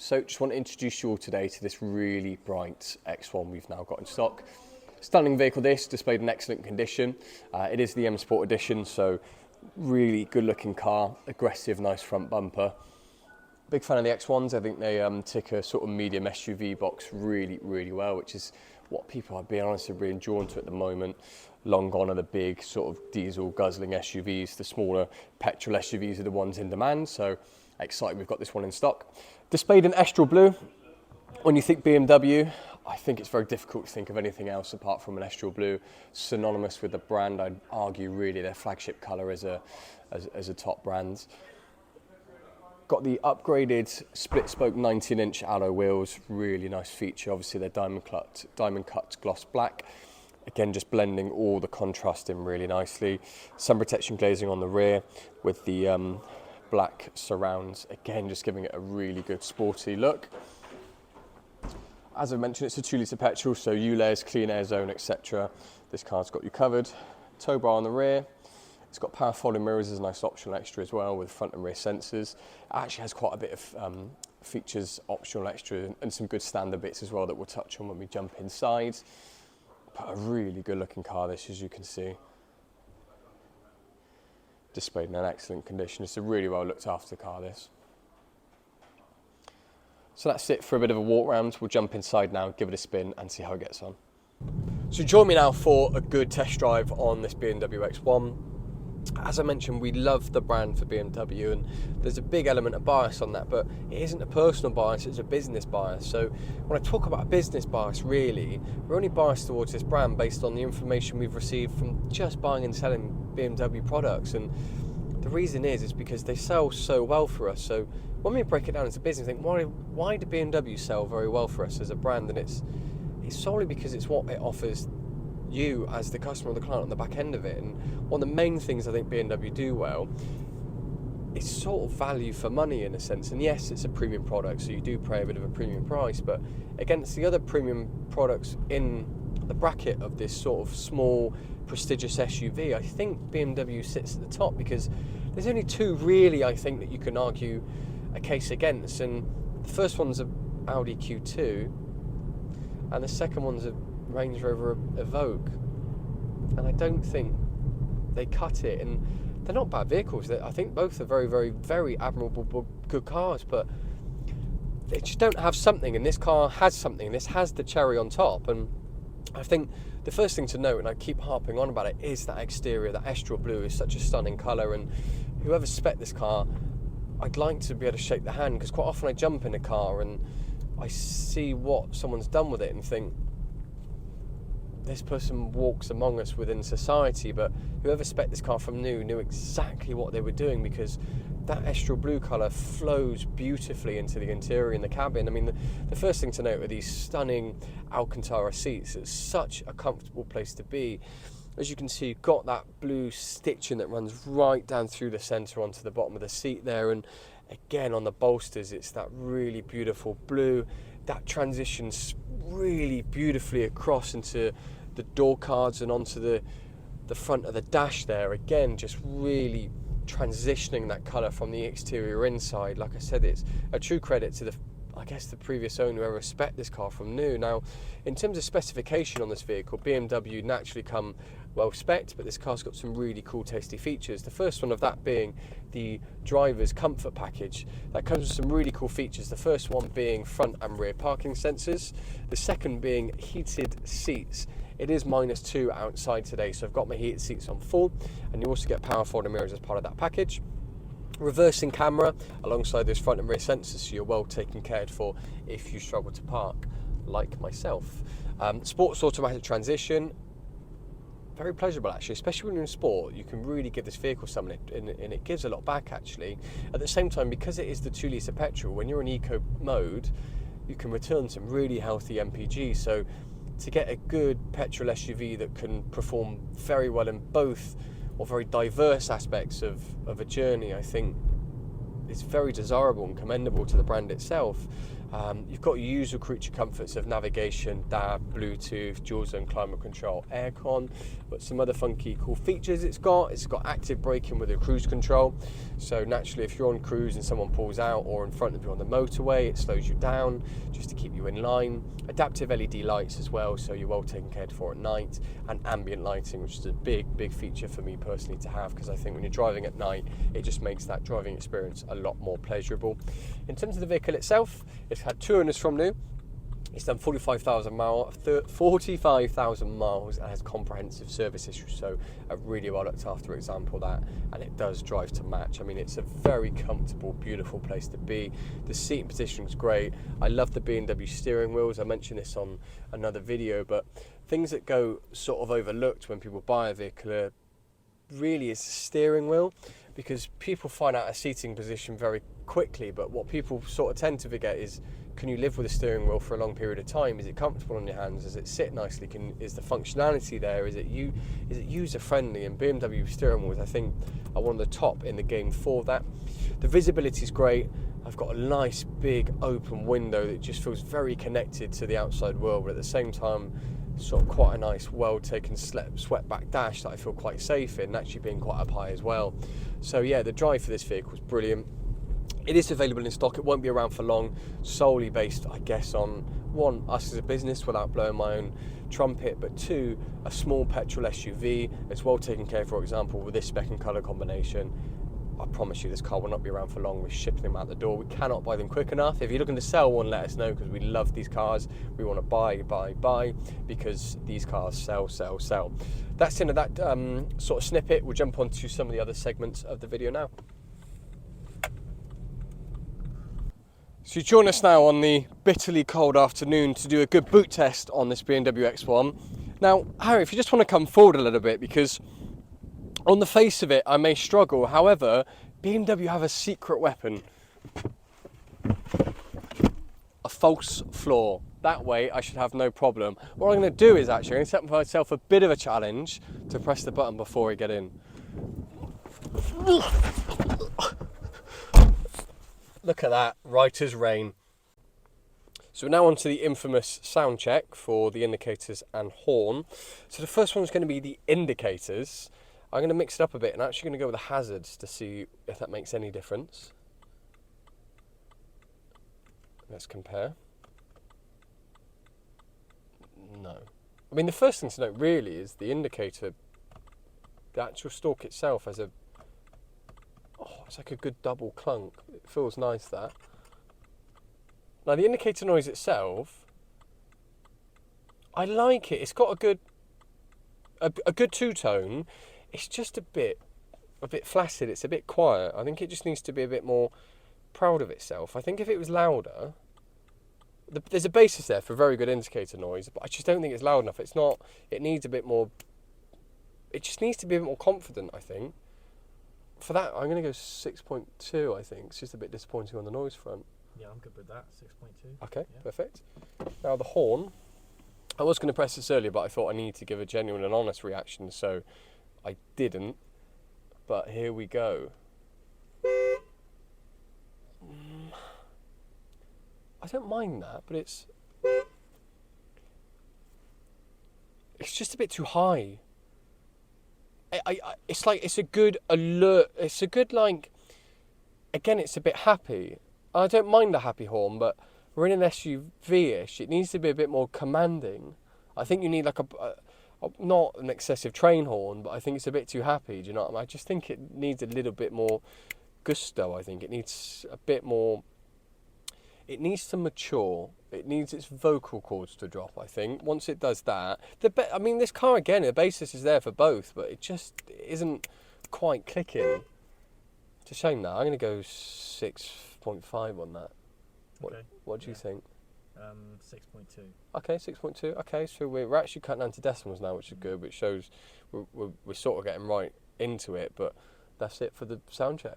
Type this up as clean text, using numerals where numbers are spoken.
So just want to introduce you all today to this really bright X1 we've now got in stock. Stunning vehicle this, displayed in excellent condition. It is the M-Sport edition, so really good looking car, aggressive, nice front bumper. Big fan of the X1s. I think they tick a sort of medium SUV box really, really well, which is what people, I'll be honest, are really drawn to at the moment. Long gone are the big sort of diesel guzzling SUVs. The smaller petrol SUVs are the ones in demand, so excited we've got this one in stock. Displayed in Estoril Blue. When you think BMW, I think it's very difficult to think of anything else apart from an Estoril Blue. Synonymous with the brand, I'd argue really their flagship colour as a top brand. Got the upgraded split spoke 19-inch alloy wheels, really nice feature. Obviously they're diamond cut gloss black. Again, just blending all the contrast in really nicely. Sun protection glazing on the rear with the black surrounds. Again, just giving it a really good sporty look. As I mentioned, it's a 2-litre petrol, so ULEZ, clean air zone, etc. This car's got you covered. Tow bar on the rear. It's got power folding mirrors as a nice optional extra as well, with front and rear sensors. It actually has quite a bit of features, optional extra, and some good standard bits as well that we'll touch on when we jump inside. But a really good looking car this, as you can see. Displayed in an excellent condition. It's a really well looked after car this. So that's it for a bit of a walk round. We'll jump inside now, give it a spin and see how it gets on. So join me now for a good test drive on this BMW X1. As I mentioned, we love the brand for BMW, and there's a big element of bias on that, but it isn't a personal bias, it's a business bias. So when I talk about a business bias, really, we're only biased towards this brand based on the information we've received from just buying and selling BMW products. And the reason is because they sell so well for us. So when we break it down as a business, think why do BMW sell very well for us as a brand? And it's solely because it's what it offers you as the customer or the client on the back end of it. And one of the main things I think BMW do well is sort of value for money in a sense. And yes, it's a premium product, so you do pay a bit of a premium price, but against the other premium products in the bracket of this sort of small prestigious SUV, I think BMW sits at the top, because there's only two really, I think, that you can argue a case against. And the first one's a Audi Q2 and the second one's a Range Rover Evoque, and I don't think they cut it. And they're not bad vehicles. I think both are very, very, very admirable, good cars, but they just don't have something, and this car has something. This has the cherry on top. And I think the first thing to note, and I keep harping on about it, is that exterior. That Estoril Blue is such a stunning colour, and whoever spec this car, I'd like to be able to shake the hand, because quite often I jump in a car and I see what someone's done with it and think, this person walks among us within society, but whoever spec'd this car from new knew exactly what they were doing, because that Estoril Blue colour flows beautifully into the interior and the cabin. I mean, the first thing to note are these stunning Alcantara seats. It's such a comfortable place to be. As you can see, you've got that blue stitching that runs right down through the centre onto the bottom of the seat there, and again on the bolsters it's that really beautiful blue that transitions really beautifully across into the door cards and onto the front of the dash there. Again, just really transitioning that colour from the exterior inside. Like I said, it's a true credit to the previous owner who ever spec'd this car from new. Now, in terms of specification on this vehicle, BMW naturally come well spec'd, but this car's got some really cool, tasty features. The first one of that being the driver's comfort package. That comes with some really cool features. The first one being front and rear parking sensors. The second being heated seats. It is -2 outside today, so I've got my heated seats on full, and you also get power folding mirrors as part of that package. Reversing camera alongside those front and rear sensors, so you're well taken care for if you struggle to park, like myself. Sports automatic transmission, very pleasurable actually, especially when you're in sport. You can really give this vehicle something, and it gives a lot back actually. At the same time, because it is the 2-litre petrol, when you're in eco mode, you can return some really healthy MPG. So to get a good petrol SUV that can perform very well in both, or very diverse aspects of a journey, I think it's very desirable and commendable to the brand itself. You've got your usual creature comforts of navigation, DAB, Bluetooth, dual zone climate control, aircon, but some other funky cool features it's got. It's got active braking with a cruise control, so naturally if you're on cruise and someone pulls out or in front of you on the motorway, it slows you down just to keep you in line. Adaptive LED lights as well, so you're well taken care for at night, and ambient lighting, which is a big feature for me personally to have, because I think when you're driving at night, it just makes that driving experience a lot more pleasurable. In terms of the vehicle itself, it's had 2 owners from new. It's done 45,000 miles, and has comprehensive service history, so a really well looked after example that, and it does drive to match. I mean, it's a very comfortable, beautiful place to be. The seating position is great. I love the BMW steering wheels. I mentioned this on another video, but things that go sort of overlooked when people buy a vehicle are really is the steering wheel, because people find out a seating position very quickly, but what people sort of tend to forget is, can you live with a steering wheel for a long period of time? Is it comfortable on your hands? Does it sit nicely? Is the functionality there? Is it user friendly? And BMW steering wheels, I think, are one of the top in the game for that. The visibility is great. I've got a nice big open window that just feels very connected to the outside world, but at the same time sort of quite a nice well taken swept back dash that I feel quite safe in, actually being quite up high as well. So yeah, the drive for this vehicle is brilliant. It is available in stock. It won't be around for long, solely based, I guess, on one, us as a business without blowing my own trumpet, but two, a small petrol SUV. It's well taken care of, for example, with this spec and colour combination. I promise you this car will not be around for long. We're shipping them out the door. We cannot buy them quick enough. If you're looking to sell one, let us know, because we love these cars. We want to buy, because these cars sell. That's the end of that sort of snippet. We'll jump on to some of the other segments of the video now. So you join us now on the bitterly cold afternoon to do a good boot test on this BMW X1. Now, Harry, if you just want to come forward a little bit, because on the face of it, I may struggle. However, BMW have a secret weapon. A false floor. That way, I should have no problem. What I'm going to do is I'm going to set myself a bit of a challenge to press the button before I get in. Look at that, right as rain. So we're now on to the infamous sound check for the indicators and horn. So the first one's going to be the indicators. I'm going to mix it up a bit and actually going to go with the hazards to see if that makes any difference. Let's compare. No. I mean, the first thing to note really is the indicator. The actual stalk itself has a... Oh, it's like a good double clunk. It feels nice, that. Now, the indicator noise itself, I like it. It's got a good two-tone. It's just a bit flaccid. It's a bit quiet. I think it just needs to be a bit more proud of itself. I think if it was louder, there's a basis there for very good indicator noise, but I just don't think it's loud enough. It's not. It needs a bit more. It just needs to be a bit more confident, I think. For that, I'm going to go 6.2, I think. It's just a bit disappointing on the noise front. Yeah, I'm good with that, 6.2. Okay, yeah. Perfect. Now the horn, I was going to press this earlier, but I thought I needed to give a genuine and honest reaction, so I didn't. But here we go. I don't mind that, but it's just a bit too high. It's like, it's a good alert, it's a good, like, again, it's a bit happy. I don't mind the happy horn, but we're in an SUV-ish. It needs to be a bit more commanding. I think you need like a not an excessive train horn, but I think it's a bit too happy. Do you know what I mean? I just think it needs a little bit more gusto. I think it needs a bit more. It needs to mature. It needs its vocal cords to drop, I think. Once it does that, I mean, this car, again, the basis is there for both, but it just isn't quite clicking. It's a shame that. I'm going to go 6.5 on that. What do you think? 6.2. Okay, 6.2. Okay, so we're actually cutting down to decimals now, which is good, which shows we're sort of getting right into it, but that's it for the sound check.